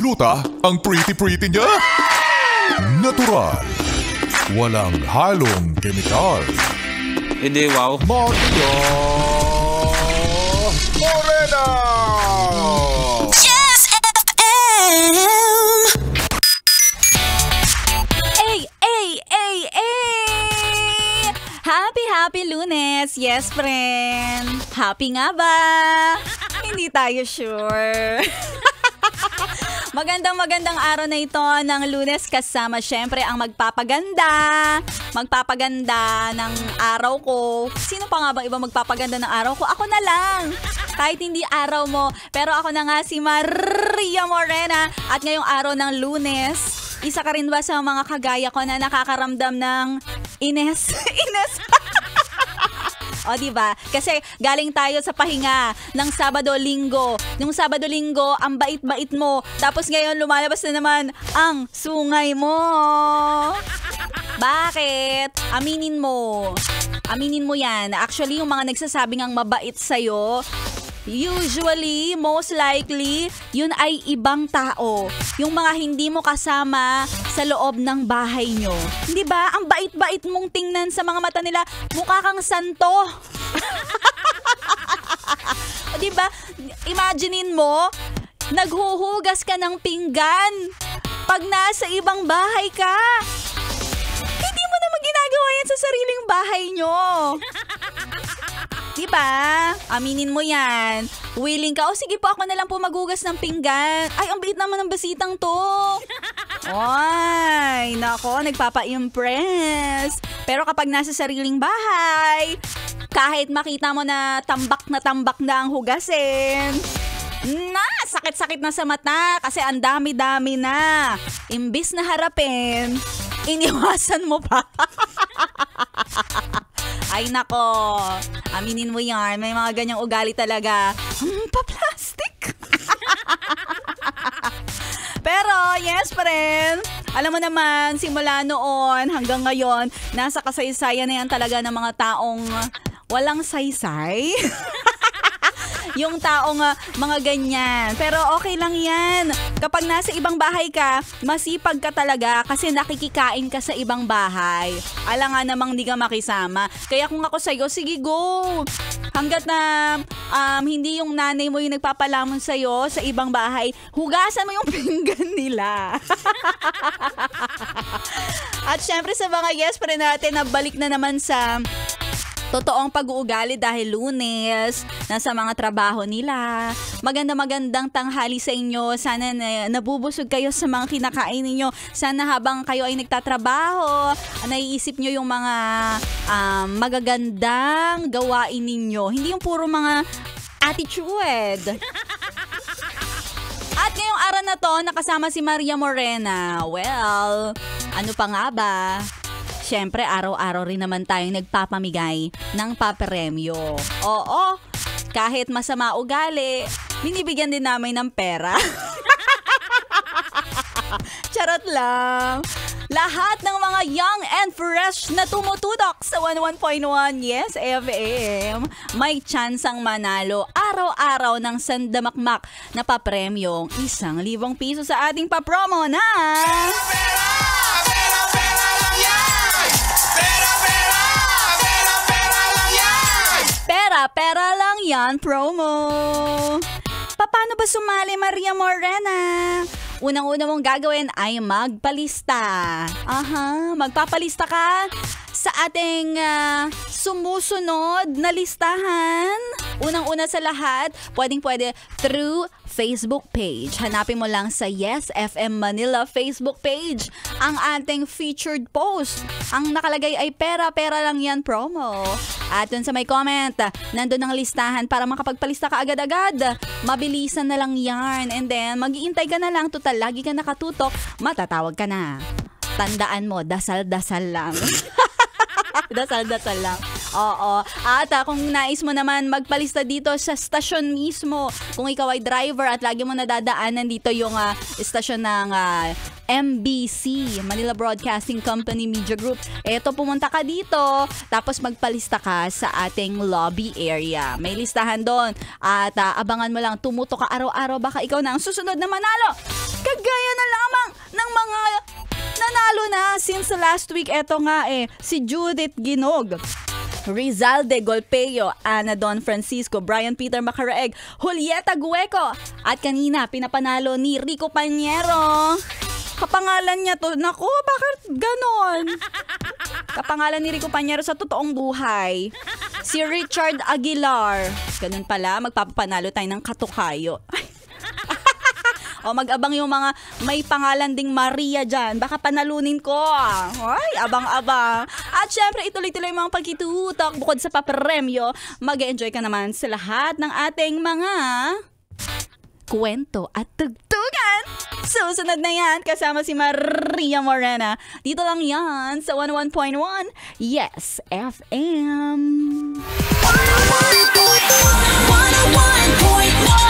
Gluta, ang pretty-pretty niya. Natural. Walang halong kemikal. Hindi, wow. Maria Morena! Yes FM! Ay! Happy Lunes! Yes, friend! Happy nga ba? Hindi tayo sure. Magandang araw na ito ng Lunes kasama syempre ang magpapaganda ng araw ko. Sino pa nga bang iba magpapaganda ng araw ko? Ako na lang. Kahit hindi araw mo. Pero ako na nga si Maria Morena. At ngayong araw ng Lunes, isa ka rin ba sa mga kagaya ko na nakakaramdam ng Ines? O, diba? Kasi galing tayo sa pahinga ng Sabado-Linggo. Nung Sabado-Linggo, ang bait-bait mo. Tapos ngayon, lumalabas na naman ang sungay mo. Bakit? Aminin mo. Aminin mo yan. Actually, yung mga nagsasabing ang mabait sa'yo, usually, most likely, yun ay ibang tao. Yung mga hindi mo kasama sa loob ng bahay nyo. Hindi ba? Ang bait-bait mong tingnan sa mga mata nila. Mukha kang santo. Di ba? Imaginein mo, naghuhugas ka ng pinggan pag nasa ibang bahay ka. Hindi mo naman ginagawa yan sa sariling bahay nyo. Diba? Aminin mo yan. Willing ka, sige po ako na lang po maghugas ng pinggan. Ay, ang biit naman ng basitang to. Ay, nako, nagpapa-impress. Pero kapag nasa sariling bahay, kahit makita mo na tambak na ang hugasin, sakit-sakit na sa mata kasi ang dami-dami na. Imbis na harapin, iniwasan mo pa. Ay nako, aminin mo yan. May mga ganyang ugali talaga. Pa-plastic. Pero, yes friend, alam mo naman, simula noon hanggang ngayon, nasa kasaysayan na yan talaga ng mga taong walang saysay. Yung taong mga ganyan. Pero okay lang yan. Kapag nasa ibang bahay ka, masipag ka talaga kasi nakikikain ka sa ibang bahay. Alam nga namang di ka makisama. Kaya kung ako sa'yo, sige go. Hanggat na hindi yung nanay mo yung nagpapalamon sa'yo sa ibang bahay, hugasan mo yung pinggan nila. At syempre sa mga yes pa rin natin, nabalik na naman sa totoong pag-uugali dahil Lunes, nasa mga trabaho nila. Magandang tanghali sa inyo. Sana nabubusog kayo sa mga kinakain ninyo. Sana habang kayo ay nagtatrabaho, naiisip nyo yung mga magagandang gawain ninyo. Hindi yung puro mga attitude. At ngayong araw na to, nakasama si Maria Morena. Well, ano pa nga ba? Siyempre, araw-araw rin naman tayong nagpapamigay ng papremyo. Oo, kahit masama ugali, binibigyan din namin ng pera. Charot lang. Lahat ng mga young and fresh na tumututok sa 11.1 Yes FM, may tsansang manalo araw-araw ng sandamakmak na papremyong 1,000 piso sa ating papromo na... Pera lang yan, promo. Paano ba sumali, Maria Morena? Unang-una mong gagawin ay magpalista. Magpapalista ka sa ating sumusunod na listahan. Unang-una sa lahat, pwede through Facebook page. Hanapin mo lang sa Yes FM Manila Facebook page ang ating featured post. Ang nakalagay ay pera lang yan promo. At dun sa may comment, nandun ang listahan para makapagpalista ka agad-agad. Mabilisan na lang yan. And then, mag-iintay ka na lang. Total, lagi ka nakatutok, matatawag ka na. Tandaan mo, dasal-dasal lang. Dasal-dasal lang. Oo. At kung nais mo naman magpalista dito sa stasyon mismo, kung ikaw ay driver at lagi mo nadadaanan dito yung stasyon ng MBC, Manila Broadcasting Company Media Group. Eto, pumunta ka dito, tapos magpalista ka sa ating lobby area. May listahan doon. At abangan mo lang, tumuto ka araw-araw, baka ikaw na ang susunod na manalo Kagaya na lamang ng mga nanalo na since last week. Eto nga si Judith Ginog, Rizalde Golpeo, Ana Don Francisco, Brian Peter Macaraeg, Julieta Gueco, at kanina pinapanalo ni Rico Pañero. Kapangalan niya to. Naku, bakit ganon? Kapangalan ni Rico Pañero sa totoong buhay. Si Richard Aguilar. Ganun pala, magpapapanalo tayo ng katukayo. O mag-abang yung mga may pangalan ding Maria dyan. Baka panalunin ko. Ay, abang-abang. At syempre, ituloy-tuloy mga pagkitutok. Bukod sa papremyo, mag-enjoy ka naman sa lahat ng ating mga kwento at tugtugan. Susunod na yan, kasama si Maria Morena. Dito lang yan sa 101.1 Yes FM. 101.1